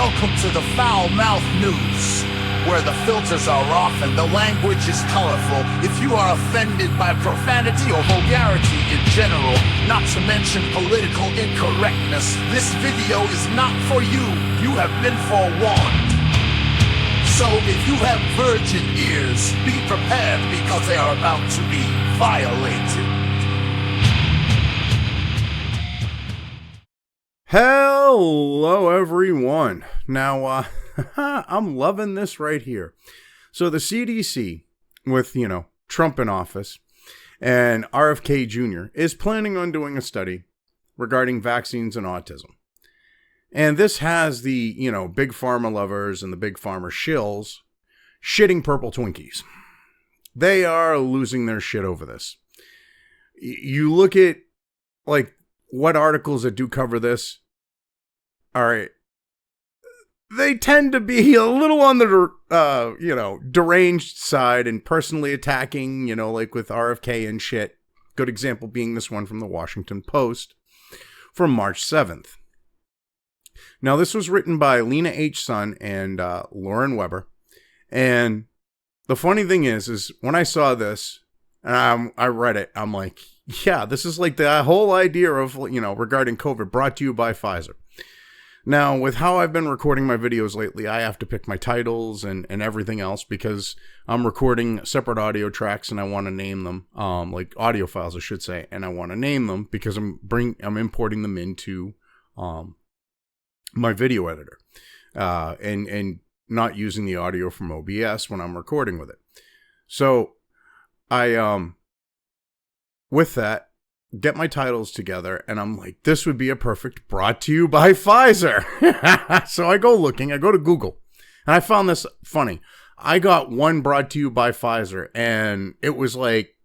Welcome to the Foul Mouth News, where the filters are off and the language is colorful. If you are offended by profanity or vulgarity in general, not to mention political incorrectness, this video is not for you. You have been forewarned. So if you have virgin ears, be prepared because they are about to be violated. Hello everyone. Now I'm loving this right here. So the CDC, with Trump in office and RFK Jr. is planning on doing a study regarding vaccines and autism. And this has the, Big Pharma lovers and the Big Pharma shills shitting purple Twinkies. They are losing their shit over this. You look at what articles that do cover this, all right, they tend to be a little on the, deranged side and personally attacking, like with RFK and shit. Good example being this one from the Washington Post from March 7th. Now, this was written by Lena H. Sun and Lauren Weber. And the funny thing is when I saw this and I read it, I'm like, yeah, this is like the whole idea of, regarding COVID brought to you by Pfizer. Now, with how I've been recording my videos lately, I have to pick my titles and everything else because I'm recording separate audio tracks and I want to name them, like audio files, I should say, and I want to name them because I'm importing them into my video editor and not using the audio from OBS when I'm recording with it. So I with that, get my titles together, and I'm like, this would be a perfect brought to you by Pfizer. So I go to Google, and I found this funny. I got one brought to you by Pfizer, and it was like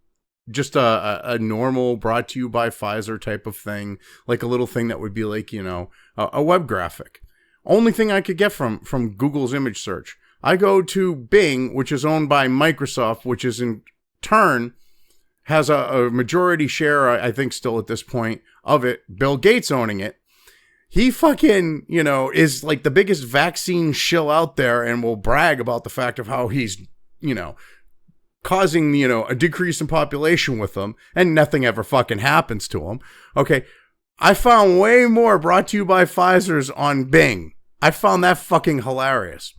just a normal brought to you by Pfizer type of thing, like a little thing that would be like, a web graphic. Only thing I could get from Google's image search. I go to Bing, which is owned by Microsoft, which is in turn has a majority share, I think still at this point, of it. Bill Gates owning it. He fucking, is like the biggest vaccine shill out there and will brag about the fact of how he's, causing, a decrease in population with them and nothing ever fucking happens to him. Okay. I found way more brought to you by Pfizer's on Bing. I found that fucking hilarious.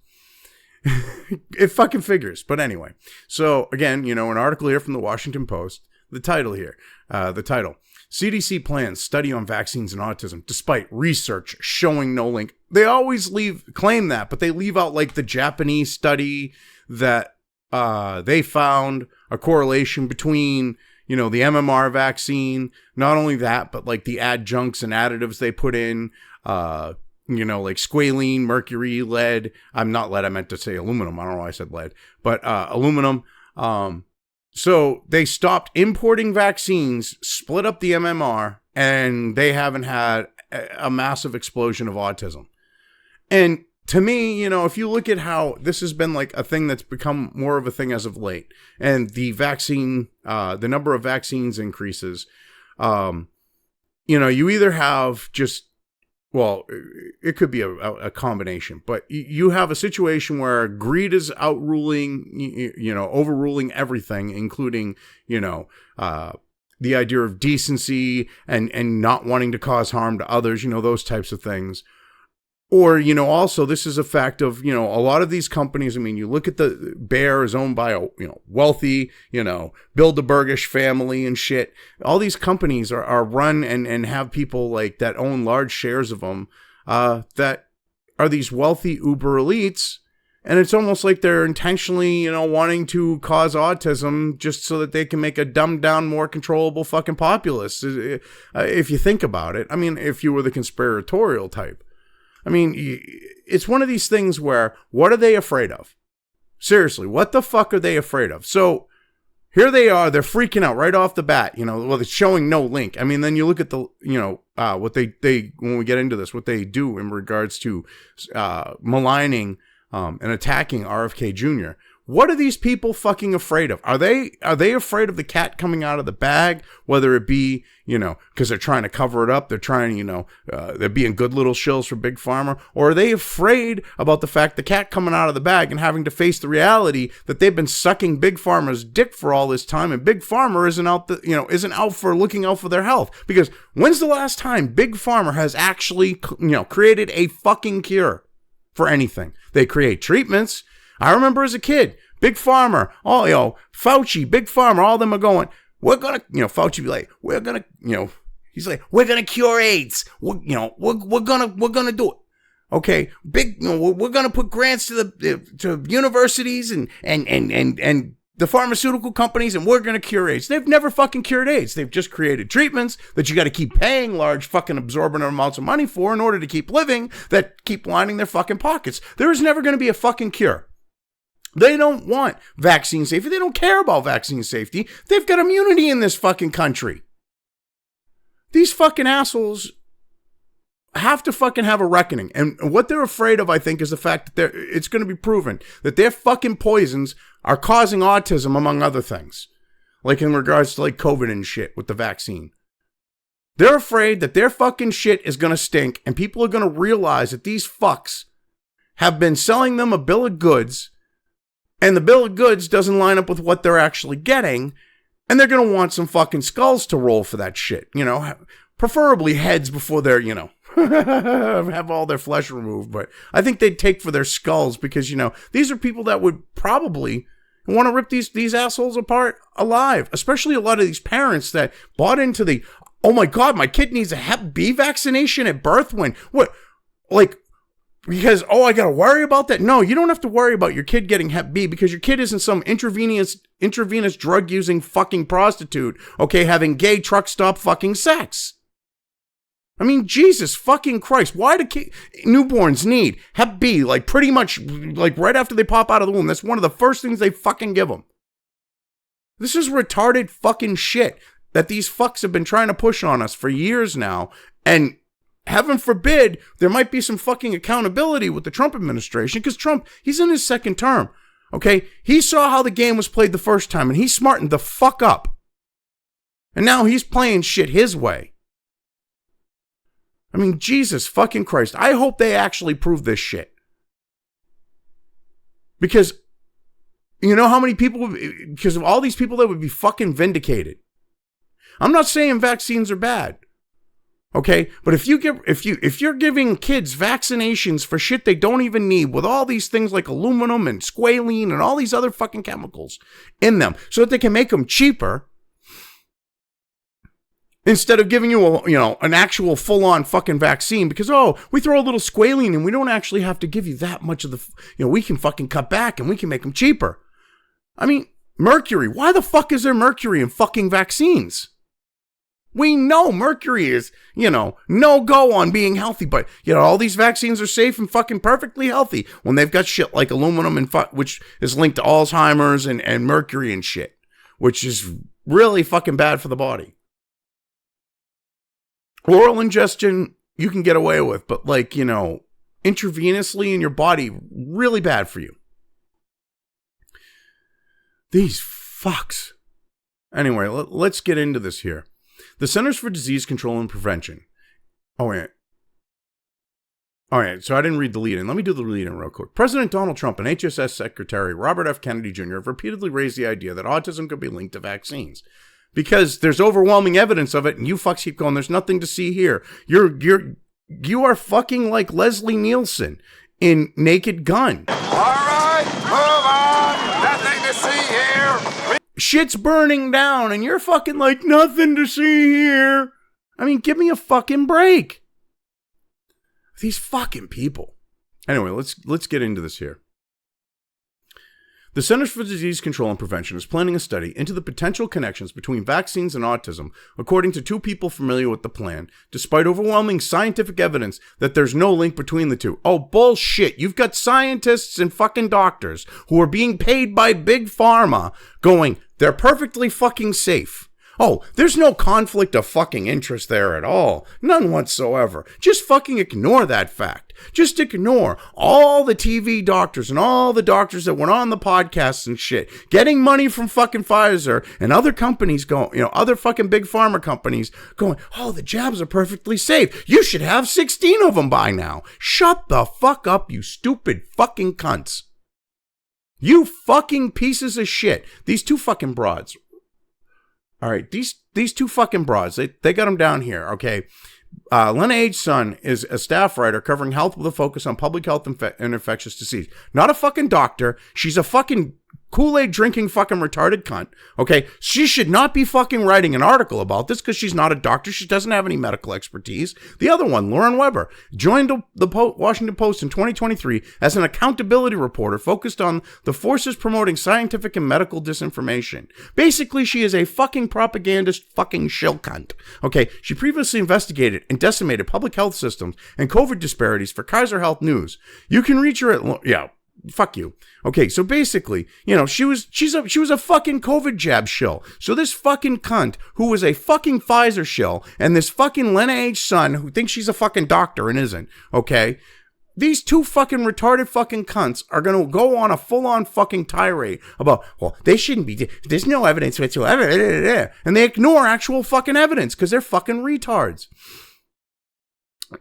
It fucking figures. But anyway, so again, an article here from the Washington Post. The title here, CDC plans study on vaccines and autism despite research showing no link. They always claim that, but they leave out like the Japanese study that they found a correlation between, the MMR vaccine. Not only that, but like the adjuncts and additives they put in, like squalene, mercury, lead. I'm not lead. I meant to say aluminum. I don't know why I said lead, but aluminum. So they stopped importing vaccines, split up the MMR, and they haven't had a massive explosion of autism. And to me, if you look at how this has been like a thing that's become more of a thing as of late, and the vaccine, the number of vaccines increases, you either have just, well, it could be a combination, but you have a situation where greed is outruling, overruling everything, including, the idea of decency and not wanting to cause harm to others, those types of things. Or, also this is a fact of, a lot of these companies, you look at the Bayer is owned by a, wealthy, Bilderbergish family and shit. All these companies are run and have people like that own large shares of them, that are these wealthy uber elites. And it's almost like they're intentionally, wanting to cause autism just so that they can make a dumbed down, more controllable fucking populace. If you think about it, if you were the conspiratorial type. It's one of these things where, what are they afraid of? Seriously, what the fuck are they afraid of? So here they are, they're freaking out right off the bat, well, it's showing no link. Then you look at the, what they when we get into this, what they do in regards to maligning and attacking RFK Jr. What are these people fucking afraid of? Are they afraid of the cat coming out of the bag? Whether it be, because they're trying to cover it up, they're trying, they're being good little shills for Big Pharma, or are they afraid about the fact the cat coming out of the bag and having to face the reality that they've been sucking Big Pharma's dick for all this time, and Big Pharma isn't out for looking out for their health? Because when's the last time Big Pharma has actually, created a fucking cure for anything? They create treatments. I remember as a kid, Big Pharma, Fauci, Big Pharma, all of them are going, we're going to, Fauci be like, we're going to, he's like, we're going to cure AIDS. We're going to do it. Okay. We're going to put grants to universities and the pharmaceutical companies, and we're going to cure AIDS. They've never fucking cured AIDS. They've just created treatments that you got to keep paying large fucking absorbent amounts of money for in order to keep living, that keep lining their fucking pockets. There is never going to be a fucking cure. They don't want vaccine safety. They don't care about vaccine safety. They've got immunity in this fucking country. These fucking assholes have to fucking have a reckoning. And what they're afraid of, I think, is the fact that it's going to be proven that their fucking poisons are causing autism, among other things. Like in regards to like COVID and shit with the vaccine. They're afraid that their fucking shit is going to stink, and people are going to realize that these fucks have been selling them a bill of goods, and the bill of goods doesn't line up with what they're actually getting, and they're going to want some fucking skulls to roll for that shit. Preferably heads before they're, have all their flesh removed. But I think they'd take for their skulls because, these are people that would probably want to rip these assholes apart alive. Especially a lot of these parents that bought into the, oh my God, my kid needs a Hep B vaccination at birth because, I got to worry about that. No, you don't have to worry about your kid getting Hep B because your kid isn't some intravenous drug using fucking prostitute, okay, having gay truck stop fucking sex. I mean, Jesus fucking Christ. Why do newborns need Hep B, pretty much, right after they pop out of the womb? That's one of the first things they fucking give them. This is retarded fucking shit that these fucks have been trying to push on us for years now, and heaven forbid, there might be some fucking accountability with the Trump administration, because Trump, he's in his second term, okay? He saw how the game was played the first time, and he smartened the fuck up. And now he's playing shit his way. I mean, Jesus fucking Christ. I hope they actually prove this shit. Because, how many people, because of all these people that would be fucking vindicated. I'm not saying vaccines are bad. Okay, but if you're giving kids vaccinations for shit they don't even need, with all these things like aluminum and squalene and all these other fucking chemicals in them, so that they can make them cheaper, instead of giving you an actual full-on fucking vaccine, because we throw a little squalene and we don't actually have to give you that much of the, we can fucking cut back and we can make them cheaper. I mean, mercury. Why the fuck is there mercury in fucking vaccines? We know mercury is, no go on being healthy, but, all these vaccines are safe and fucking perfectly healthy when they've got shit like aluminum and which is linked to Alzheimer's and mercury and shit, which is really fucking bad for the body. Oral ingestion, you can get away with, but intravenously in your body, really bad for you. These fucks. Anyway, let's get into this here. The Centers for Disease Control and Prevention. All right, so I didn't read the lead-in. Let me do the lead-in real quick. President Donald Trump and HHS Secretary Robert F. Kennedy Jr. have repeatedly raised the idea that autism could be linked to vaccines. Because there's overwhelming evidence of it, and you fucks keep going, there's nothing to see here. You are fucking like Leslie Nielsen in Naked Gun. All right, move on. Nothing to see here. Shit's burning down, and you're fucking like, nothing to see here. I mean, give me a fucking break. These fucking people. Anyway, let's get into this here. The Centers for Disease Control and Prevention is planning a study into the potential connections between vaccines and autism, according to two people familiar with the plan, despite overwhelming scientific evidence that there's no link between the two. Oh, bullshit. You've got scientists and fucking doctors who are being paid by Big Pharma going, they're perfectly fucking safe. Oh, there's no conflict of fucking interest there at all. None whatsoever. Just fucking ignore that fact. Just ignore all the TV doctors and all the doctors that went on the podcasts and shit, getting money from fucking Pfizer and other companies going, other fucking big pharma companies going, oh, the jabs are perfectly safe. You should have 16 of them by now. Shut the fuck up, you stupid fucking cunts. You fucking pieces of shit. These two fucking broads. All right, these two fucking broads, they got them down here, okay? Lena H. Sun is a staff writer covering health with a focus on public health and infectious disease. Not a fucking doctor. She's a fucking Kool-Aid drinking fucking retarded cunt, okay? She should not be fucking writing an article about this because she's not a doctor. She doesn't have any medical expertise. The other one, Lauren Weber, joined the Washington Post in 2023 as an accountability reporter focused on the forces promoting scientific and medical disinformation. Basically, she is a fucking propagandist fucking shill cunt, okay? She previously investigated and decimated public health systems and COVID disparities for Kaiser Health News. You can reach her at, fuck you. Okay, so basically, she was a fucking COVID jab shill. So this fucking cunt who was a fucking Pfizer shill and this fucking Lena H. Sun who thinks she's a fucking doctor and isn't, okay? These two fucking retarded fucking cunts are going to go on a full-on fucking tirade about, well, they shouldn't be, there's no evidence whatsoever, and they ignore actual fucking evidence because they're fucking retards.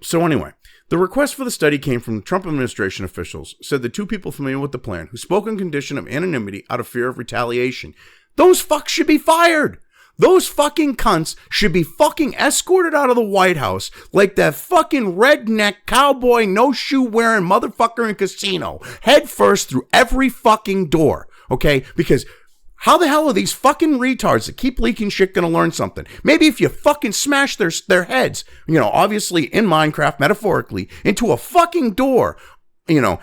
So anyway, the request for the study came from Trump administration officials, said the two people familiar with the plan who spoke on condition of anonymity out of fear of retaliation. Those fucks should be fired. Those fucking cunts should be fucking escorted out of the White House like that fucking redneck cowboy no-shoe wearing motherfucker in Casino, head first through every fucking door, okay? Because how the hell are these fucking retards that keep leaking shit gonna learn something? Maybe if you fucking smash their heads, obviously in Minecraft, metaphorically, into a fucking door,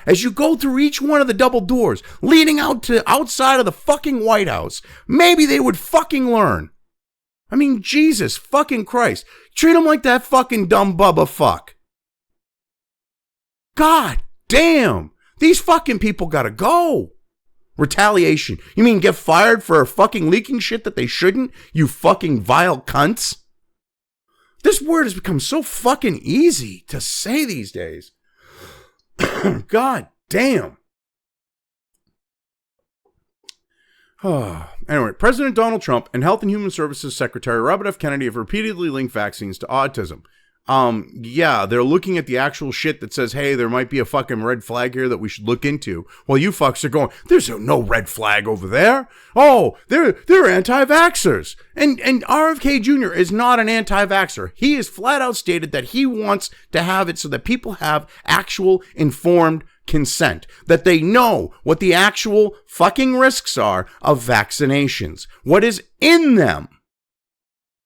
as you go through each one of the double doors leading out to outside of the fucking White House, maybe they would fucking learn. I mean, Jesus fucking Christ. Treat them like that fucking dumb bubba fuck. God damn. These fucking people gotta go. Retaliation. You mean get fired for fucking leaking shit that they shouldn't? You fucking vile cunts. This word has become so fucking easy to say these days. God damn. Anyway, President Donald Trump and Health and Human Services Secretary Robert F. Kennedy have repeatedly linked vaccines to autism. They're looking at the actual shit that says, hey, there might be a fucking red flag here that we should look into. Well, you fucks are going, there's no red flag over there. Oh, they're anti-vaxxers. And RFK Jr. is not an anti-vaxxer. He has flat out stated that he wants to have it so that people have actual informed consent, that they know what the actual fucking risks are of vaccinations, what is in them.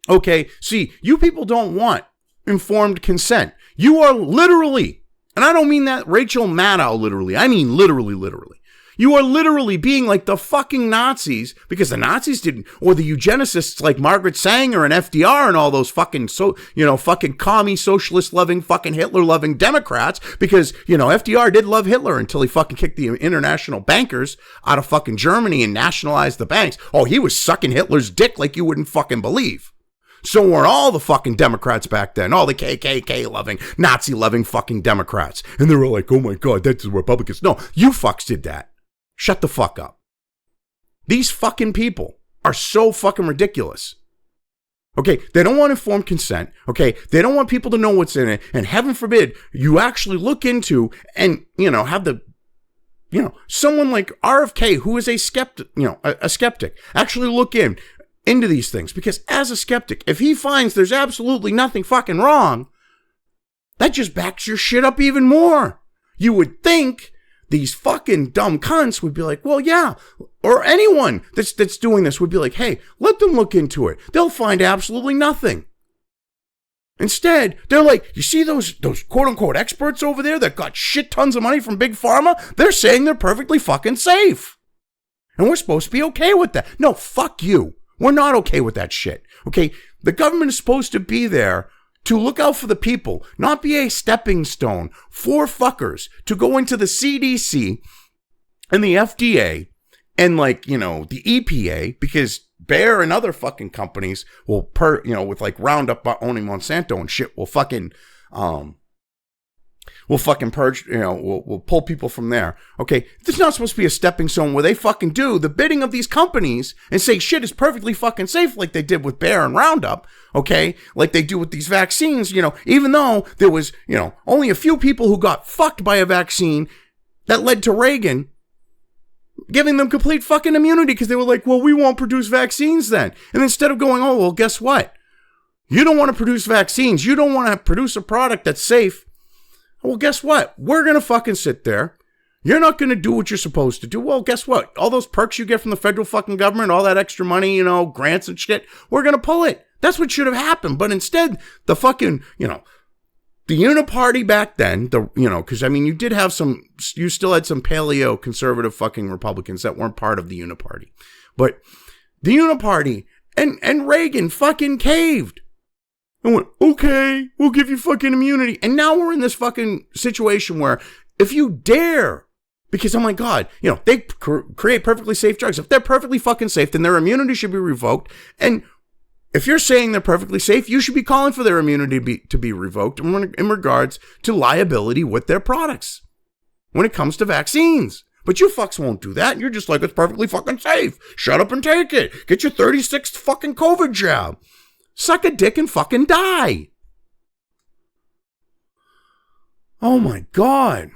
Okay, see, you people don't want informed consent. You are literally, and I don't mean that Rachel Maddow literally, I mean literally. You are literally being like the fucking Nazis, because the Nazis didn't, or the eugenicists like Margaret Sanger and FDR and all those fucking, fucking commie, socialist-loving, fucking Hitler-loving Democrats, because, FDR did love Hitler until he fucking kicked the international bankers out of fucking Germany and nationalized the banks. Oh, he was sucking Hitler's dick like you wouldn't fucking believe. So were all the fucking Democrats back then, all the KKK-loving, Nazi-loving fucking Democrats. And they were like, oh my God, that's the Republicans. No, you fucks did that. Shut the fuck up. These fucking people are so fucking ridiculous. Okay, they don't want informed consent. Okay, they don't want people to know what's in it. And heaven forbid, you actually look into and, have the, someone like RFK, who is a skeptic, actually look into these things, because as a skeptic, if he finds there's absolutely nothing fucking wrong, that just backs your shit up even more. You would think these fucking dumb cunts would be like, well, yeah, or anyone that's doing this would be like, hey, let them look into it. They'll find absolutely nothing. Instead, they're like, you see those quote unquote experts over there that got shit tons of money from Big Pharma? They're saying they're perfectly fucking safe. And we're supposed to be okay with that. No, fuck you. We're not okay with that shit. Okay, the government is supposed to be there to look out for the people, not be a stepping stone for fuckers to go into the CDC and the FDA and the EPA, because Bayer and other fucking companies will with like Roundup owning Monsanto and shit will fucking purge, we'll pull people from there. Okay, this is not supposed to be a stepping stone where they fucking do the bidding of these companies and say shit is perfectly fucking safe like they did with Bayer and Roundup, okay? Like they do with these vaccines, even though there was, only a few people who got fucked by a vaccine that led to Reagan giving them complete fucking immunity because they were like, well, we won't produce vaccines then. And instead of going, oh, well, guess what? You don't want to produce vaccines. You don't want to produce a product that's safe. Well, guess what? We're going to fucking sit there. You're not going to do what you're supposed to do. Well, guess what? All those perks you get from the federal fucking government, all that extra money, grants and shit, we're going to pull it. That's what should have happened. But instead, the fucking, the uniparty back then, because you still had some paleo conservative fucking Republicans that weren't part of the uniparty. But the uniparty and Reagan fucking caved. And went, okay, we'll give you fucking immunity. And now we're in this fucking situation where if you dare, because oh my God, they create perfectly safe drugs. If they're perfectly fucking safe, then their immunity should be revoked. And if you're saying they're perfectly safe, you should be calling for their immunity to be revoked in regards to liability with their products when it comes to vaccines. But you fucks won't do that. You're just like, it's perfectly fucking safe. Shut up and take it. Get your 36th fucking COVID jab. Suck a dick and fucking die. Oh my God.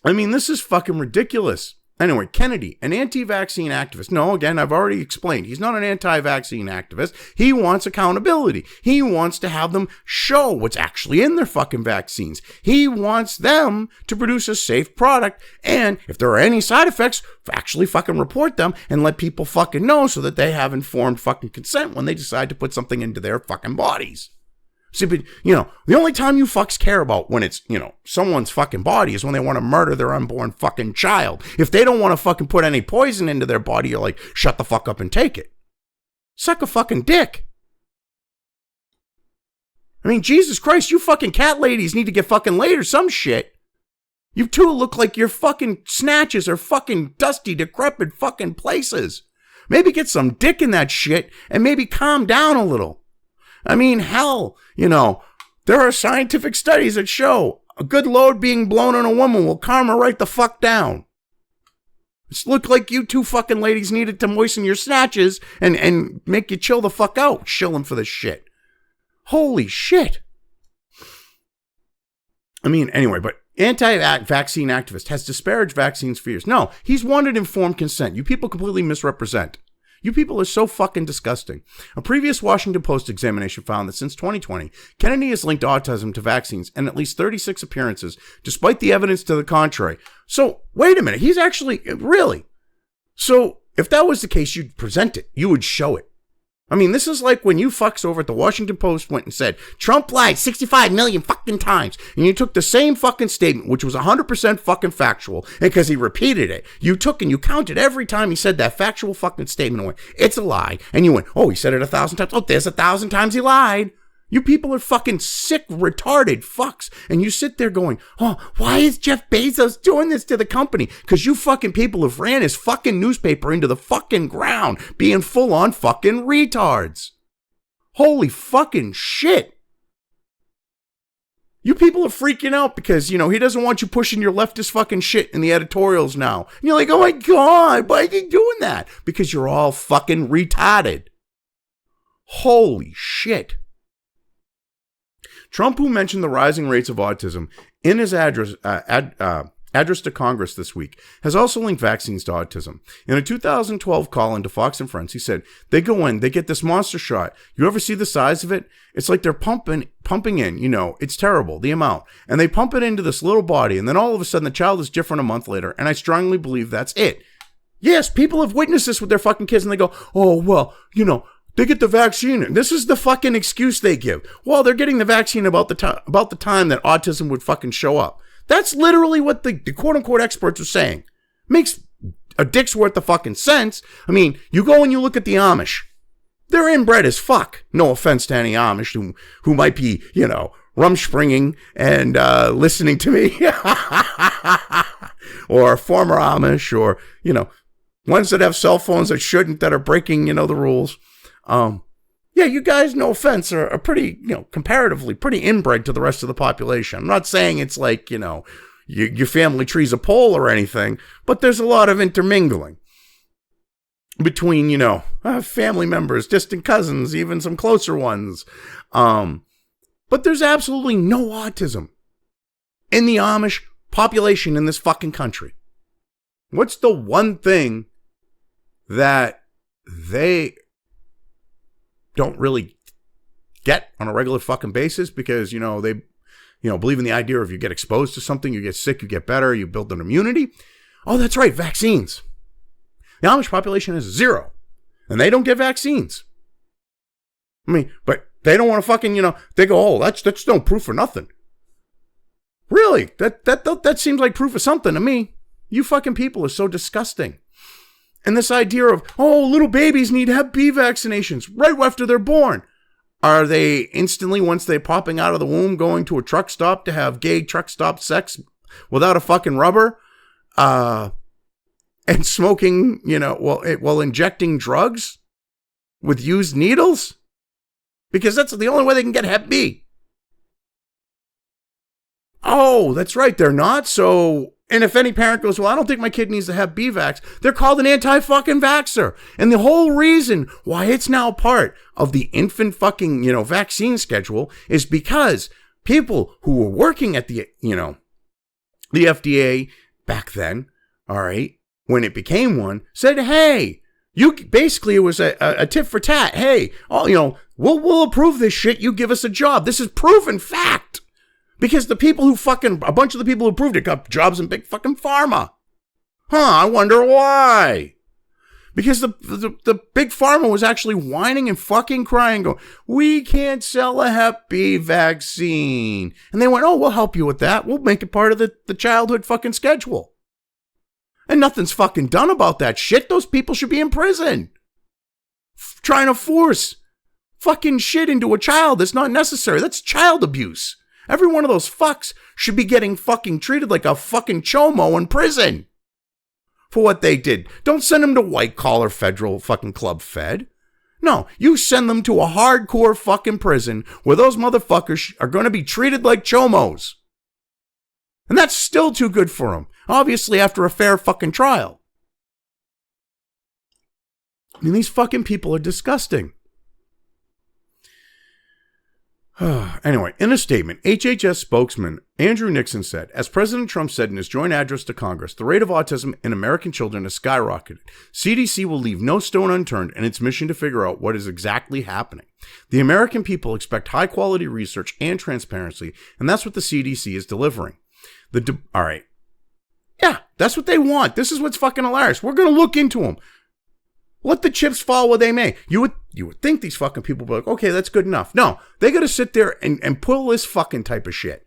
I mean, this is fucking ridiculous. Anyway, Kennedy, an anti-vaccine activist. No, again, I've already explained. He's not an anti-vaccine activist. He wants accountability. He wants to have them show what's actually in their fucking vaccines. He wants them to produce a safe product. And if there are any side effects, actually fucking report them and let people fucking know so that they have informed fucking consent when they decide to put something into their fucking bodies. See, but, the only time you fucks care about when it's, someone's fucking body is when they want to murder their unborn fucking child. If they don't want to fucking put any poison into their body, you're like, shut the fuck up and take it. Suck a fucking dick. I mean, Jesus Christ, you fucking cat ladies need to get fucking laid or some shit. You two look like your fucking snatches are fucking dusty, decrepit fucking places. Maybe get some dick in that shit and maybe calm down a little. I mean, hell, there are scientific studies that show a good load being blown on a woman will calm her right the fuck down. It looked like you two fucking ladies needed to moisten your snatches and make you chill the fuck out, shilling for this shit. Holy shit. I mean, anyway, but anti-vaccine activist has disparaged vaccines for years. No, he's wanted informed consent. You people completely misrepresent. You people are so fucking disgusting. A previous Washington Post examination found that since 2020, Kennedy has linked autism to vaccines in at least 36 appearances, despite the evidence to the contrary. So, wait a minute. He's actually, really? So, if that was the case, you'd present it. You would show it. I mean, this is like when you fucks over at the Washington Post went and said, Trump lied 65 million fucking times. And you took the same fucking statement, which was 100% fucking factual, and because he repeated it, you took and you counted every time he said that factual fucking statement and went, it's a lie. And you went, oh, he said it 1,000 times. Oh, there's 1,000 times he lied. You people are fucking sick, retarded fucks. And you sit there going, oh, why is Jeff Bezos doing this to the company? Because you fucking people have ran his fucking newspaper into the fucking ground, being full on fucking retards. Holy fucking shit. You people are freaking out because, he doesn't want you pushing your leftist fucking shit in the editorials now. And you're like, oh my God, why are you doing that? Because you're all fucking retarded. Holy shit. Trump, who mentioned the rising rates of autism in his address to Congress this week, has also linked vaccines to autism. In a 2012 call into Fox and Friends, he said, they go in, they get this monster shot. You ever see the size of it? It's like they're pumping in, it's terrible, the amount. And they pump it into this little body, and then all of a sudden the child is different a month later, and I strongly believe that's it. Yes, people have witnessed this with their fucking kids, and they go, oh, well, they get the vaccine. This is the fucking excuse they give. Well, they're getting the vaccine about the time that autism would fucking show up. That's literally what the quote-unquote experts are saying. Makes a dick's worth of fucking sense. I mean, you go and you look at the Amish. They're inbred as fuck. No offense to any Amish who might be, rumspringing and listening to me. Or former Amish or, ones that have cell phones that shouldn't, that are breaking, the rules. Yeah, you guys, no offense, are pretty, comparatively pretty inbred to the rest of the population. I'm not saying it's like, your family tree's a pole or anything, but there's a lot of intermingling between, family members, distant cousins, even some closer ones. But there's absolutely no autism in the Amish population in this fucking country. What's the one thing that they don't really get on a regular fucking basis? Because, they, believe in the idea of you get exposed to something, you get sick, you get better, you build an immunity. Oh, that's right, vaccines. The Amish population is 0, and they don't get vaccines. I mean, but they don't want to fucking, they go, oh, that's no proof for nothing. Really? That seems like proof of something to me. You fucking people are so disgusting. And this idea of, oh, little babies need Hep B vaccinations right after they're born. Are they instantly, once they're popping out of the womb, going to a truck stop to have gay truck stop sex without a fucking rubber? And smoking, while injecting drugs with used needles? Because that's the only way they can get Hep B. Oh, that's right, they're not. So, and if any parent goes, well, I don't think my kid needs to have B vax, they're called an anti-fucking vaxxer. And the whole reason why it's now part of the infant fucking, vaccine schedule is because people who were working at the FDA back then, all right, when it became one, said, hey, it was a tit for tat. Hey, we'll approve this shit. You give us a job. This is proven fact. Because a bunch of the people who proved it got jobs in Big fucking Pharma. I wonder why. Because the Big Pharma was actually whining and fucking crying, going, we can't sell a Hep B vaccine. And they went, oh, we'll help you with that. We'll make it part of the childhood fucking schedule. And nothing's fucking done about that shit. Those people should be in prison. Trying to force fucking shit into a child that's not necessary. That's child abuse. Every one of those fucks should be getting fucking treated like a fucking chomo in prison for what they did. Don't send them to white collar federal fucking club fed. No, you send them to a hardcore fucking prison where those motherfuckers are going to be treated like chomos. And that's still too good for them. Obviously, after a fair fucking trial. I mean, these fucking people are disgusting. Anyway, in a statement, HHS spokesman Andrew Nixon said, as President Trump said in his joint address to Congress, the rate of autism in American children has skyrocketed. CDC will leave no stone unturned in its mission to figure out what is exactly happening. The American people expect high-quality research and transparency, and that's what the CDC is delivering. All right. Yeah, that's what they want. This is what's fucking hilarious. We're going to look into them. Let the chips fall where they may. You would think these fucking people would be like, okay, that's good enough. No, they got to sit there and pull this fucking type of shit.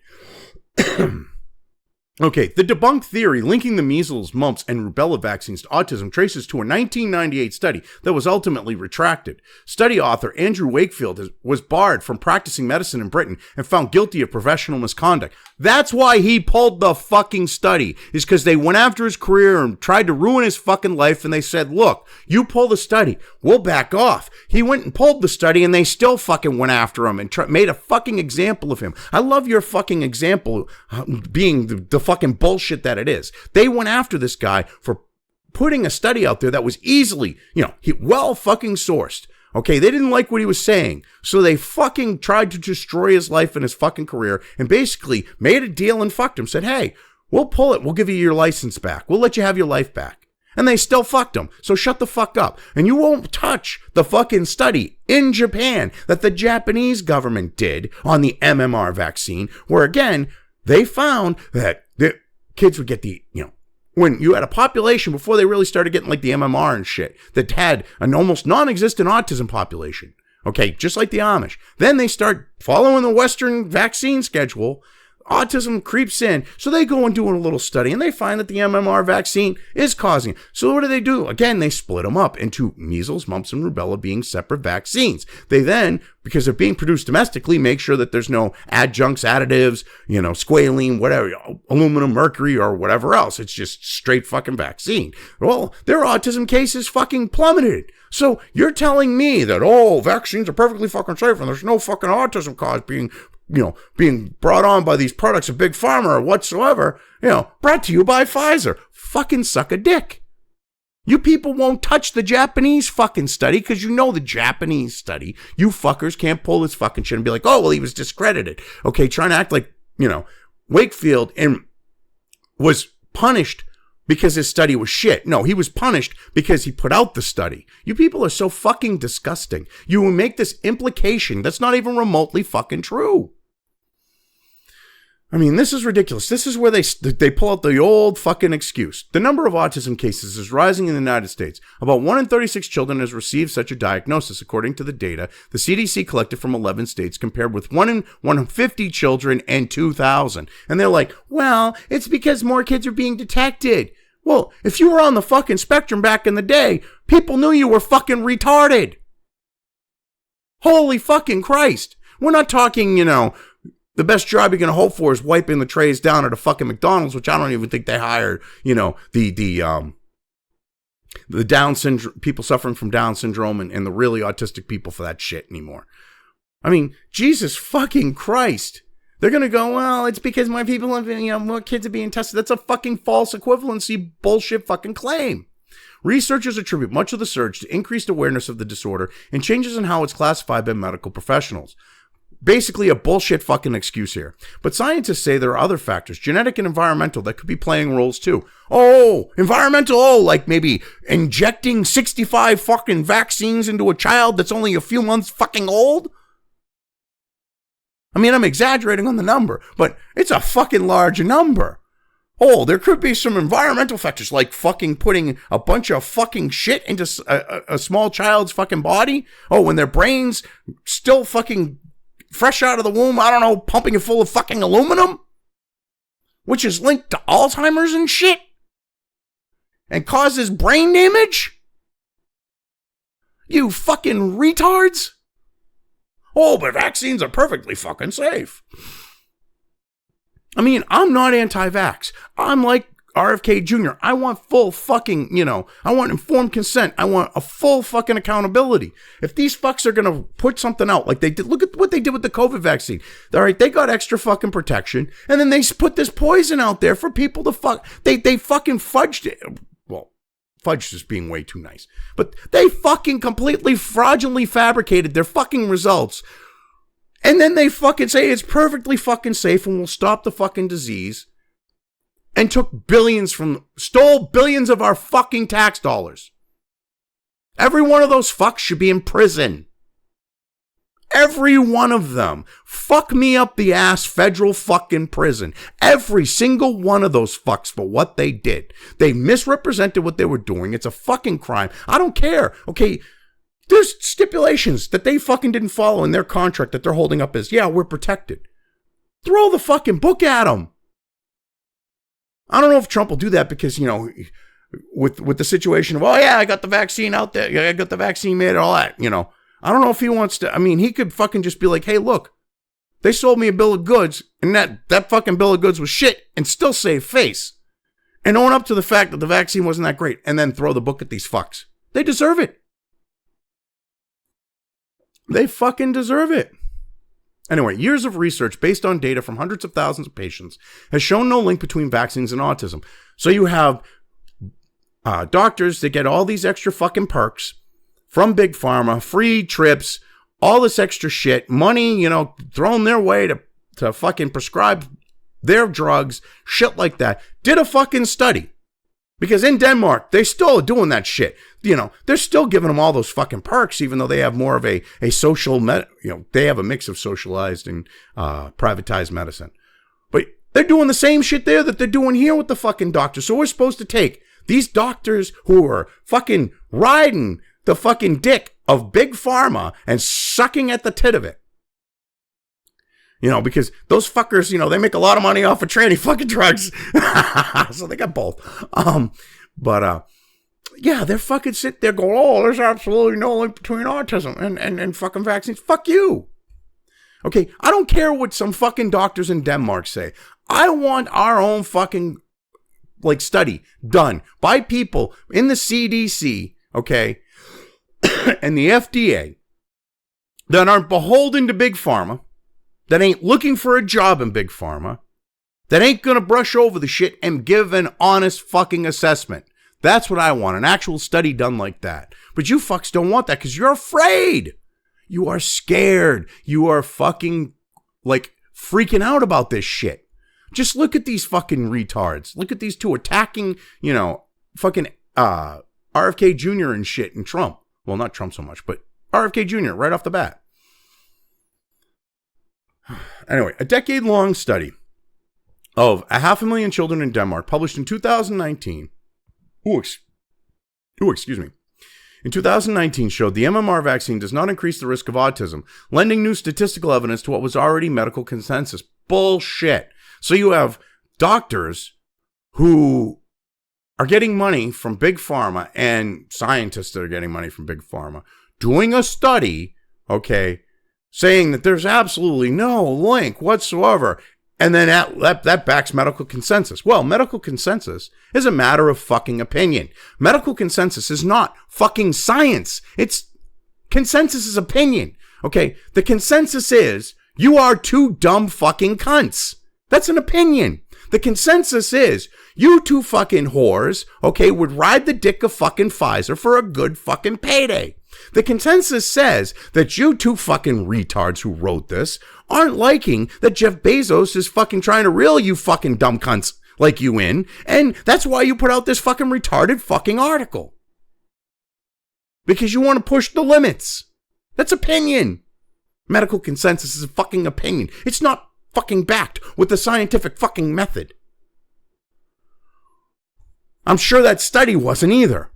Okay, the debunked theory linking the measles, mumps, and rubella vaccines to autism traces to a 1998 study that was ultimately retracted. Study author Andrew Wakefield was barred from practicing medicine in Britain and found guilty of professional misconduct. That's why he pulled the fucking study, is because they went after his career and tried to ruin his fucking life, and they said, look, you pull the study, we'll back off. He went and pulled the study, and they still fucking went after him and made a fucking example of him. I love your fucking example being the fucking bullshit that it is. They went after this guy for putting a study out there that was easily, well fucking sourced. Okay, they didn't like what he was saying, so they fucking tried to destroy his life and his fucking career and basically made a deal and fucked him. Said, hey, we'll pull it. We'll give you your license back. We'll let you have your life back. And they still fucked him. So shut the fuck up. And you won't touch the fucking study in Japan that the Japanese government did on the MMR vaccine, where again, they found that the kids would get when you had a population before they really started getting like the MMR and shit that had an almost non-existent autism population. Okay, just like the Amish. Then they start following the Western vaccine schedule. autism creeps in. So they go and do a little study and they find that the MMR vaccine is causing it. So what do? Again, they split them up into measles, mumps, and rubella being separate vaccines. They then, because they're being produced domestically, make sure that there's no adjuncts, additives, squalene, whatever, aluminum, mercury, or whatever else. It's just straight fucking vaccine. Well, their autism cases fucking plummeted. So you're telling me that, vaccines are perfectly fucking safe and there's no fucking autism cause being brought on by these products of Big Pharma or whatsoever, brought to you by Pfizer. Fucking suck a dick. You people won't touch the Japanese fucking study because the Japanese study, you fuckers can't pull this fucking shit and be like, he was discredited. Okay, trying to act like, Wakefield was punished because his study was shit. No, he was punished because he put out the study. You people are so fucking disgusting. You will make this implication that's not even remotely fucking true. I mean, this is ridiculous. This is where they pull out the old fucking excuse. The number of autism cases is rising in the United States. About 1 in 36 children has received such a diagnosis, according to the data the CDC collected from 11 states, compared with 1 in 150 children in 2000. And they're like, well, it's because more kids are being detected. Well, if you were on the fucking spectrum back in the day, people knew you were fucking retarded. Holy fucking Christ. We're not talking, the best job you're going to hope for is wiping the trays down at a fucking McDonald's, which I don't even think they hired, the Down syndrome, people suffering from Down syndrome and the really autistic people for that shit anymore. I mean, Jesus fucking Christ. They're going to go, well, it's because more people have, more kids are being tested. That's a fucking false equivalency bullshit fucking claim. Researchers attribute much of the surge to increased awareness of the disorder and changes in how it's classified by medical professionals. Basically a bullshit fucking excuse here. But scientists say there are other factors, genetic and environmental, that could be playing roles too. Environmental, like maybe injecting 65 fucking vaccines into a child that's only a few months fucking old? I mean, I'm exaggerating on the number, but it's a fucking large number. There could be some environmental factors, like fucking putting a bunch of fucking shit into a small child's fucking body. When their brain's still fucking fresh out of the womb, I don't know, pumping it full of fucking aluminum, which is linked to Alzheimer's and shit, and causes brain damage? You fucking retards. But vaccines are perfectly fucking safe. I mean, I'm not anti-vax. I'm like RFK Jr. I want full fucking, I want informed consent. I want a full fucking accountability. If these fucks are going to put something out like they did, look at what they did with the COVID vaccine. All right, they got extra fucking protection, and then they put this poison out there for people to fuck. They fucking fudged it. Well, fudge is being way too nice. But they fucking completely fraudulently fabricated their fucking results. And then they fucking say it's perfectly fucking safe and will stop the fucking disease. And stole billions of our fucking tax dollars. Every one of those fucks should be in prison. Every one of them. Fuck me up the ass, federal fucking prison. Every single one of those fucks for what they did. They misrepresented what they were doing. It's a fucking crime. I don't care. Okay, there's stipulations that they fucking didn't follow in their contract that they're holding up as, we're protected. Throw the fucking book at them. I don't know if Trump will do that because, with the situation of, I got the vaccine out there. I got the vaccine made and all that, I don't know if he wants to. I mean, he could fucking just be like, hey, look, they sold me a bill of goods and that fucking bill of goods was shit and still save face. And own up to the fact that the vaccine wasn't that great and then throw the book at these fucks. They deserve it. They fucking deserve it. Anyway, years of research based on data from hundreds of thousands of patients has shown no link between vaccines and autism. So you have doctors that get all these extra fucking perks from Big Pharma, free trips, all this extra shit, money, thrown their way to fucking prescribe their drugs, shit like that. Did a fucking study. Because in Denmark, they still are doing that shit. They're still giving them all those fucking perks, even though they have more of a social, they have a mix of socialized and privatized medicine. But they're doing the same shit there that they're doing here with the fucking doctors. So we're supposed to take these doctors who are fucking riding the fucking dick of Big Pharma and sucking at the tit of it. Because those fuckers, they make a lot of money off of tranny fucking drugs. So they got both. Yeah, they're fucking sit there going, oh, there's absolutely no link between autism and fucking vaccines. Fuck you. Okay, I don't care what some fucking doctors in Denmark say. I want our own fucking, study done by people in the CDC, okay, and the FDA that aren't beholden to Big Pharma, that ain't looking for a job in Big Pharma, that ain't gonna brush over the shit and give an honest fucking assessment. That's what I want, an actual study done like that. But you fucks don't want that because you're afraid. You are scared. You are fucking, freaking out about this shit. Just look at these fucking retards. Look at these two attacking, fucking RFK Jr. and shit and Trump. Well, not Trump so much, but RFK Jr. right off the bat. Anyway, a decade-long study of 500,000 children in Denmark published in 2019. Excuse me. In 2019 showed the MMR vaccine does not increase the risk of autism, lending new statistical evidence to what was already medical consensus. Bullshit. So you have doctors who are getting money from Big Pharma and scientists that are getting money from Big Pharma doing a study, okay, saying that there's absolutely no link whatsoever. And then that backs medical consensus. Well, medical consensus is a matter of fucking opinion. Medical consensus is not fucking science. Consensus is opinion. Okay? The consensus is you are two dumb fucking cunts. That's an opinion. The consensus is you two fucking whores, okay, would ride the dick of fucking Pfizer for a good fucking payday. The consensus says that you two fucking retards who wrote this aren't liking that Jeff Bezos is fucking trying to reel you fucking dumb cunts like you in, and that's why you put out this fucking retarded fucking article. Because you want to push the limits. That's opinion. Medical consensus is a fucking opinion. It's not fucking backed with the scientific fucking method. I'm sure that study wasn't either.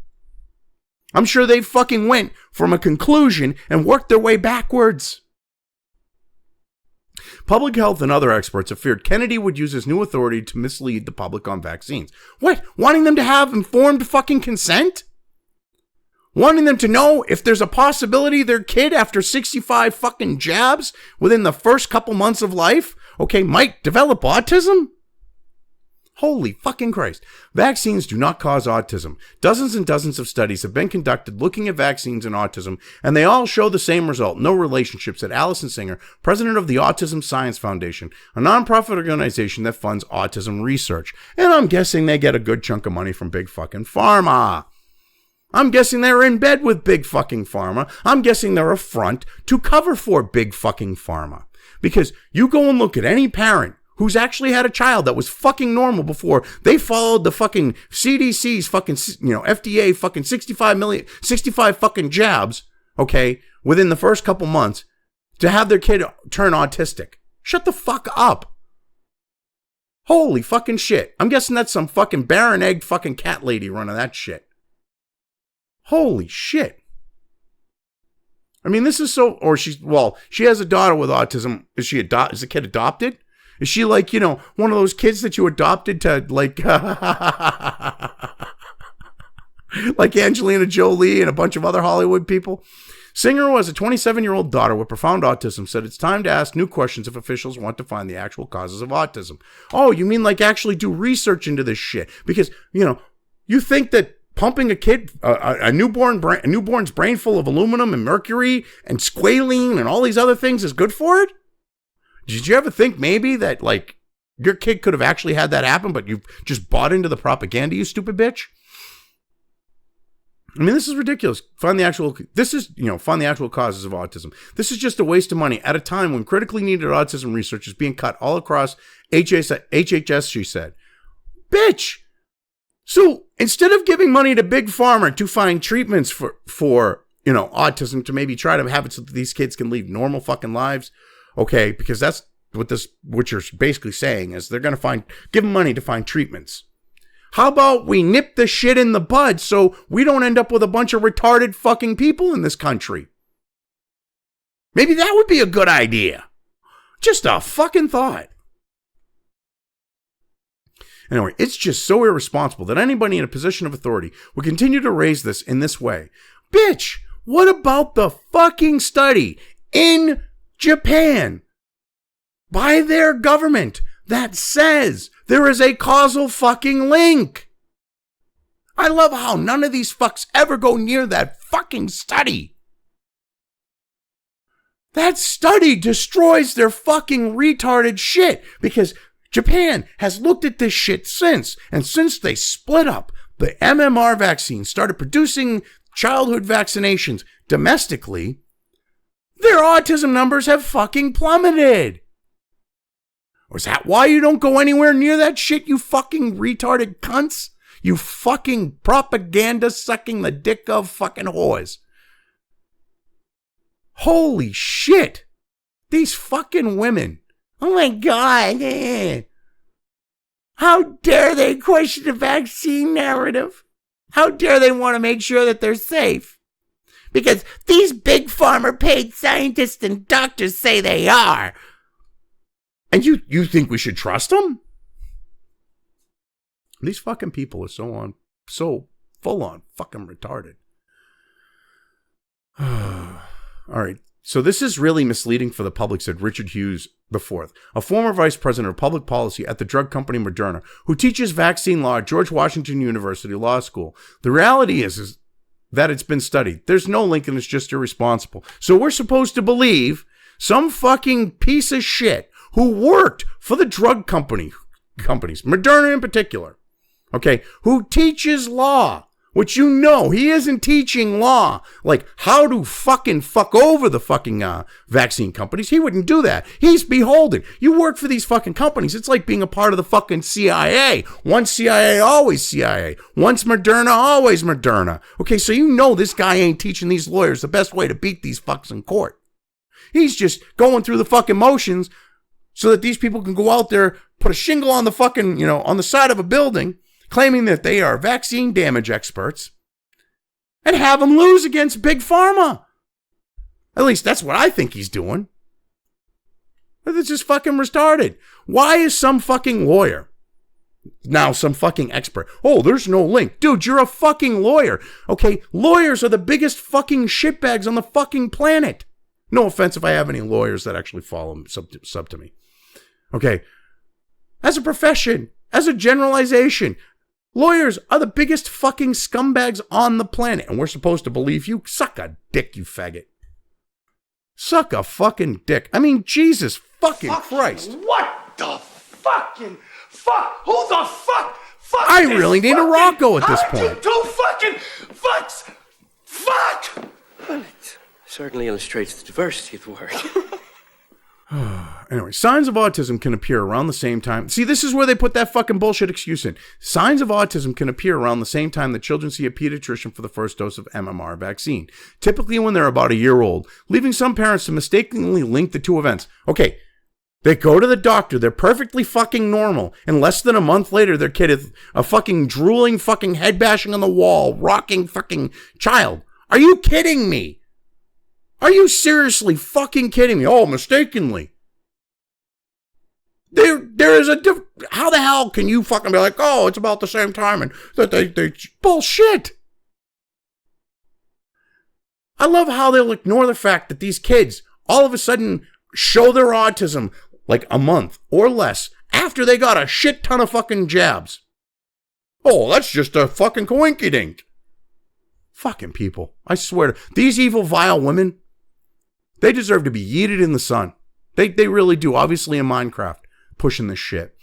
I'm sure they fucking went from a conclusion and worked their way backwards. Public health and other experts have feared Kennedy would use his new authority to mislead the public on vaccines. What? Wanting them to have informed fucking consent? Wanting them to know if there's a possibility their kid, after 65 fucking jabs within the first couple months of life, okay, might develop autism? Holy fucking Christ. Vaccines do not cause autism. Dozens and dozens of studies have been conducted looking at vaccines and autism, and they all show the same result. No relationship, said Allison Singer, president of the Autism Science Foundation, a nonprofit organization that funds autism research. And I'm guessing they get a good chunk of money from Big fucking Pharma. I'm guessing they're in bed with Big fucking Pharma. I'm guessing they're a front to cover for Big fucking Pharma. Because you go and look at any parent who's actually had a child that was fucking normal before they followed the fucking CDC's fucking, FDA fucking 65 fucking jabs, okay, within the first couple months to have their kid turn autistic. Shut the fuck up. Holy fucking shit. I'm guessing that's some fucking barren-egged fucking cat lady running that shit. Holy shit. I mean, this is so, or she has a daughter with autism. Is the kid adopted? Is she one of those kids that you adopted to like Angelina Jolie and a bunch of other Hollywood people? Singer, who has a 27-year-old daughter with profound autism, said it's time to ask new questions if officials want to find the actual causes of autism. Oh, you mean actually do research into this shit? Because, you think that pumping a kid, a newborn's brain full of aluminum and mercury and squalene and all these other things is good for it? Did you ever think maybe that, your kid could have actually had that happen, but you've just bought into the propaganda, you stupid bitch? I mean, this is ridiculous. Find the actual causes of autism. This is just a waste of money at a time when critically needed autism research is being cut all across HHS, she said. Bitch! So, instead of giving money to Big Pharma to find treatments for autism, to maybe try to have it so that these kids can lead normal fucking lives, okay, because that's what you're basically saying is they're going to give them money to find treatments. How about we nip the shit in the bud so we don't end up with a bunch of retarded fucking people in this country? Maybe that would be a good idea. Just a fucking thought. Anyway, it's just so irresponsible that anybody in a position of authority would continue to raise this in this way. Bitch, what about the fucking study in Japan by their government that says there is a causal fucking link? I love how none of these fucks ever go near that fucking study. That study destroys their fucking retarded shit because Japan has looked at this shit since, and since they split up, the MMR vaccine started producing childhood vaccinations domestically, their autism numbers have fucking plummeted. Or is that why you don't go anywhere near that shit, you fucking retarded cunts? You fucking propaganda sucking the dick of fucking whores. Holy shit. These fucking women. Oh my God. How dare they question the vaccine narrative? How dare they want to make sure that they're safe? Because these big pharma paid scientists and doctors say they are. And you think we should trust them? These fucking people are so full on fucking retarded. All right. So this is really misleading for the public, said Richard Hughes IV, a former vice president of public policy at the drug company Moderna, who teaches vaccine law at George Washington University Law School. The reality is that it's been studied. There's no link and it's just irresponsible. So we're supposed to believe some fucking piece of shit who worked for the drug companies, Moderna in particular, okay, who teaches law, which you know, he isn't teaching law, like how to fucking fuck over the fucking vaccine companies. He wouldn't do that. He's beholden. You work for these fucking companies. It's like being a part of the fucking CIA. Once CIA, always CIA. Once Moderna, always Moderna. Okay, so you know this guy ain't teaching these lawyers the best way to beat these fucks in court. He's just going through the fucking motions so that these people can go out there, put a shingle on the fucking, on the side of a building, claiming that they are vaccine damage experts, and have them lose against Big Pharma. At least that's what I think he's doing. It's just fucking retarded. Why is some fucking lawyer, now some fucking expert, oh, there's no link. Dude, you're a fucking lawyer. Okay, lawyers are the biggest fucking shitbags on the fucking planet. No offense if I have any lawyers that actually follow sub to me. Okay, as a profession, as a generalization, lawyers are the biggest fucking scumbags on the planet, and we're supposed to believe you? Suck a dick, you faggot. Suck a fucking dick. I mean, Jesus fucking Christ. What the fucking fuck? Who the fuck? Fuck I really need a Rocco at this point. You two fucking fucks. Fuck. Well, it certainly illustrates the diversity of the word. Anyway, signs of autism can appear around the same time. See, this is where they put that fucking bullshit excuse in. Signs of autism can appear around the same time that children see a pediatrician for the first dose of MMR vaccine, typically when they're about a year old, leaving some parents to mistakenly link the two events. Okay, they go to the doctor, they're perfectly fucking normal, and less than a month later, their kid is a fucking drooling, fucking head bashing on the wall, rocking fucking child. Are you kidding me? Are you seriously fucking kidding me? Oh, mistakenly. There is how the hell can you fucking be like, oh, it's about the same time and that they bullshit. I love how they'll ignore the fact that these kids all of a sudden show their autism like a month or less after they got a shit ton of fucking jabs. Oh, that's just a fucking coinkydink. Fucking people. I swear to these evil, vile women, they deserve to be yeeted in the sun. They really do. Obviously in Minecraft, pushing this shit.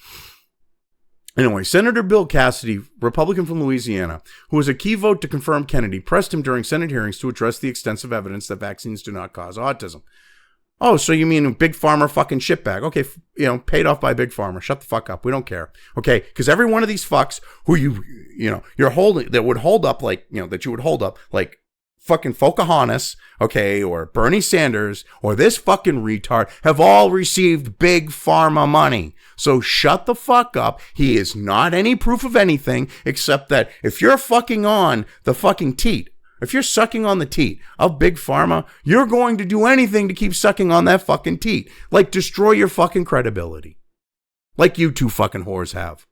Anyway, Senator Bill Cassidy, Republican from Louisiana, who was a key vote to confirm Kennedy, pressed him during Senate hearings to address the extensive evidence that vaccines do not cause autism. Oh, so you mean Big Pharma fucking shitbag? Okay, paid off by Big Pharma. Shut the fuck up. We don't care. Okay, because every one of these fucks who you're holding that would hold up like fucking Pocahontas, okay, or Bernie Sanders, or this fucking retard have all received Big Pharma money. So shut the fuck up. He is not any proof of anything except that if you're fucking on the fucking teat, If you're sucking on the teat of Big Pharma, you're going to do anything to keep sucking on that fucking teat. Like destroy your fucking credibility. Like you two fucking whores have.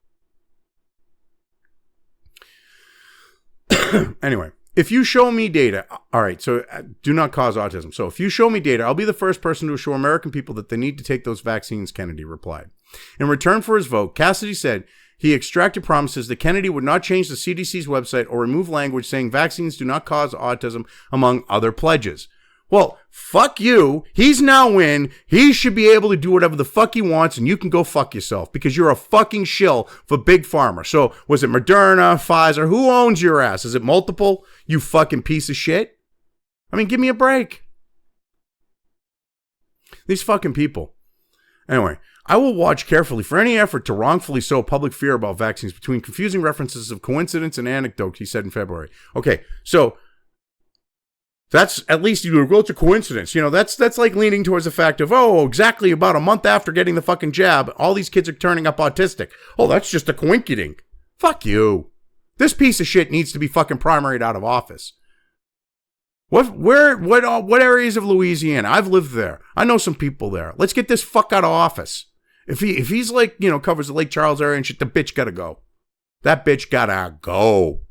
Anyway, if you show me data, all right, so do not cause autism. So if you show me data, I'll be the first person to assure American people that they need to take those vaccines, Kennedy replied. In return for his vote, Cassidy said he extracted promises that Kennedy would not change the CDC's website or remove language saying vaccines do not cause autism, among other pledges. Well, fuck you. He's now in. He should be able to do whatever the fuck he wants, and you can go fuck yourself because you're a fucking shill for Big Pharma. So was it Moderna, Pfizer? Who owns your ass? Is it multiple? You fucking piece of shit. I mean, give me a break. These fucking people. Anyway, I will watch carefully for any effort to wrongfully sow public fear about vaccines between confusing references of coincidence and anecdote, he said in February. Okay, so that's at least you go to coincidence. You know, that's like leaning towards the fact of, oh, exactly about a month after getting the fucking jab, all these kids are turning up autistic. Oh, that's just a coinkydink. Fuck you. This piece of shit needs to be fucking primaried out of office. What areas of Louisiana? I've lived there. I know some people there. Let's get this fuck out of office. If he's like, you know, covers the Lake Charles area and shit, the bitch gotta go. That bitch gotta go.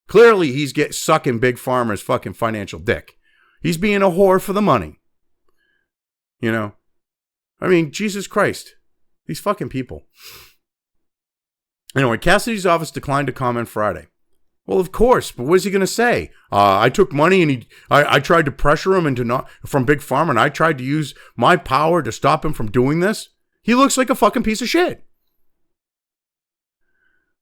Clearly, he's sucking Big Pharma's fucking financial dick. He's being a whore for the money. You know? I mean, Jesus Christ. These fucking people. Anyway, Cassidy's office declined to comment Friday. Well, of course, but what is he going to say? I took money and I tried to pressure him from Big Pharma, and I tried to use my power to stop him from doing this? He looks like a fucking piece of shit.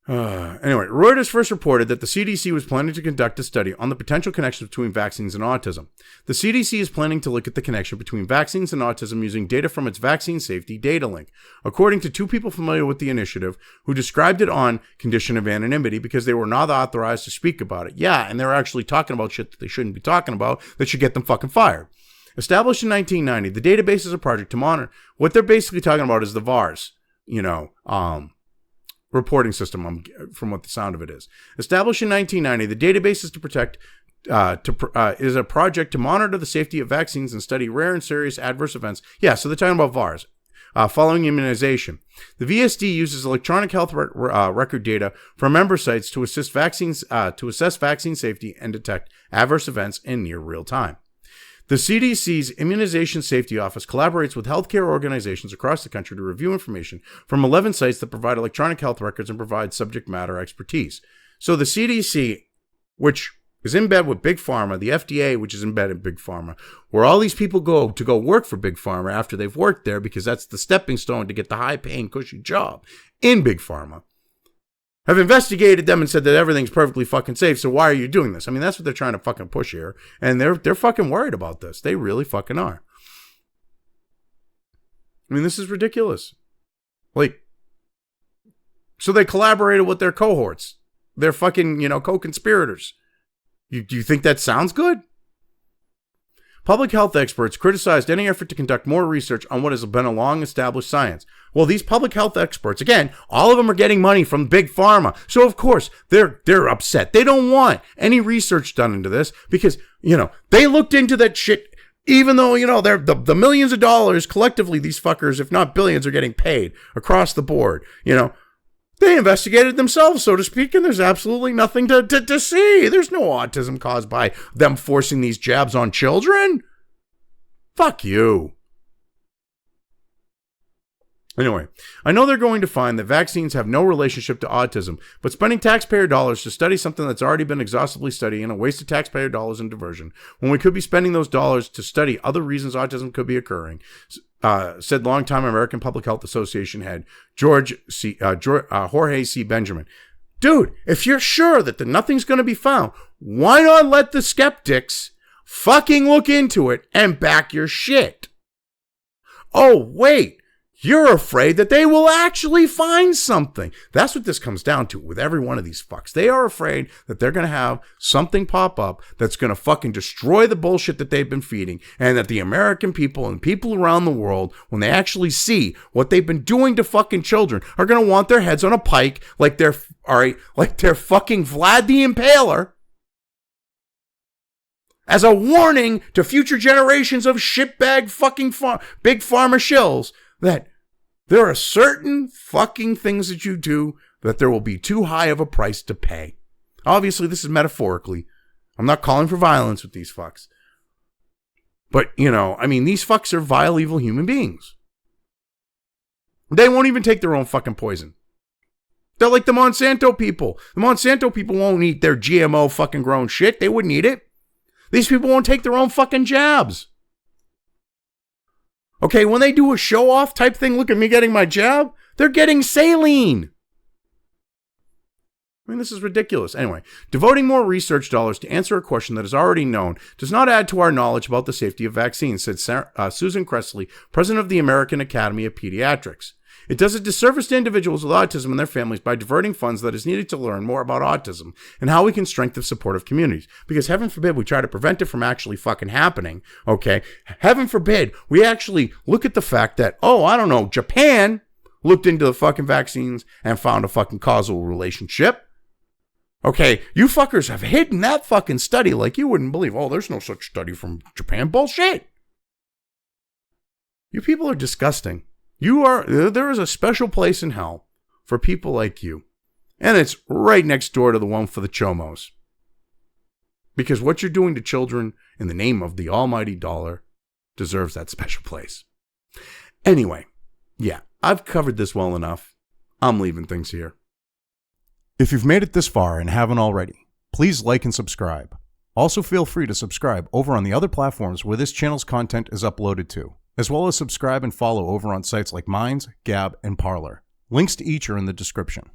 Anyway, Reuters first reported that the CDC was planning to conduct a study on the potential connection between vaccines and autism. The CDC is planning to look at the connection between vaccines and autism using data from its vaccine safety data link, according to two people familiar with the initiative who described it on condition of anonymity because they were not authorized to speak about it. Yeah, and they're actually talking about shit that they shouldn't be talking about that should get them fucking fired. Established in 1990, the database is a project to monitor. What they're basically talking about is the VARS, reporting system, from what the sound of it is. Established in 1990, the database is is a project to monitor the safety of vaccines and study rare and serious adverse events. Yeah, so they're talking about VARS. Following immunization. The VSD uses electronic health record data from member sites to assess vaccine safety and detect adverse events in near real time. The CDC's Immunization Safety Office collaborates with healthcare organizations across the country to review information from 11 sites that provide electronic health records and provide subject matter expertise. So the CDC, which is in bed with Big Pharma, the FDA, which is in bed in Big Pharma, where all these people go to go work for Big Pharma after they've worked there because that's the stepping stone to get the high-paying, cushy job in Big Pharma, have investigated them and said that everything's perfectly fucking safe, so why are you doing this? I mean, that's what they're trying to fucking push here, and they're fucking worried about this. They really fucking are. I mean, this is ridiculous. Like, so they collaborated with their cohorts. They're fucking, co-conspirators. Do you think that sounds good? Public health experts criticized any effort to conduct more research on what has been a long-established science. Well, these public health experts, again, all of them are getting money from Big Pharma. So, of course, they're upset. They don't want any research done into this because, they looked into that shit, even though, they're the millions of dollars collectively, these fuckers, if not billions, are getting paid across the board, They investigated themselves, so to speak, and there's absolutely nothing to see. There's no autism caused by them forcing these jabs on children. Fuck you. Anyway, I know they're going to find that vaccines have no relationship to autism, but spending taxpayer dollars to study something that's already been exhaustively studied in a waste of taxpayer dollars and diversion, when we could be spending those dollars to study other reasons autism could be occurring, said longtime American Public Health Association head Jorge C. Benjamin. Dude, if you're sure that nothing's going to be found, why not let the skeptics fucking look into it and back your shit? Oh, wait. You're afraid that they will actually find something. That's what this comes down to with every one of these fucks. They are afraid that they're going to have something pop up that's going to fucking destroy the bullshit that they've been feeding, and that the American people and people around the world, when they actually see what they've been doing to fucking children, are going to want their heads on a pike like they're fucking Vlad the Impaler. as a warning to future generations of shitbag fucking big pharma shills that there are certain fucking things that you do that there will be too high of a price to pay. Obviously, this is metaphorically. I'm not calling for violence with these fucks. But, these fucks are vile, evil human beings. They won't even take their own fucking poison. They're like the Monsanto people. The Monsanto people won't eat their GMO fucking grown shit. They wouldn't eat it. These people won't take their own fucking jabs. Okay, when they do a show-off type thing, look at me getting my jab, they're getting saline. This is ridiculous. Anyway, devoting more research dollars to answer a question that is already known does not add to our knowledge about the safety of vaccines, said Susan Cressley, president of the American Academy of Pediatrics. It does a disservice to individuals with autism and their families by diverting funds that is needed to learn more about autism and how we can strengthen supportive communities. Because heaven forbid we try to prevent it from actually fucking happening, okay? Heaven forbid we actually look at the fact that, Japan looked into the fucking vaccines and found a fucking causal relationship. Okay, you fuckers have hidden that fucking study like you wouldn't believe. Oh, there's no such study from Japan. Bullshit. You people are disgusting. There is a special place in hell for people like you. And it's right next door to the one for the chomos. Because what you're doing to children in the name of the almighty dollar deserves that special place. Anyway, yeah, I've covered this well enough. I'm leaving things here. If you've made it this far and haven't already, please like and subscribe. Also feel free to subscribe over on the other platforms where this channel's content is uploaded to, as well as subscribe and follow over on sites like Minds, Gab, and Parler. Links to each are in the description.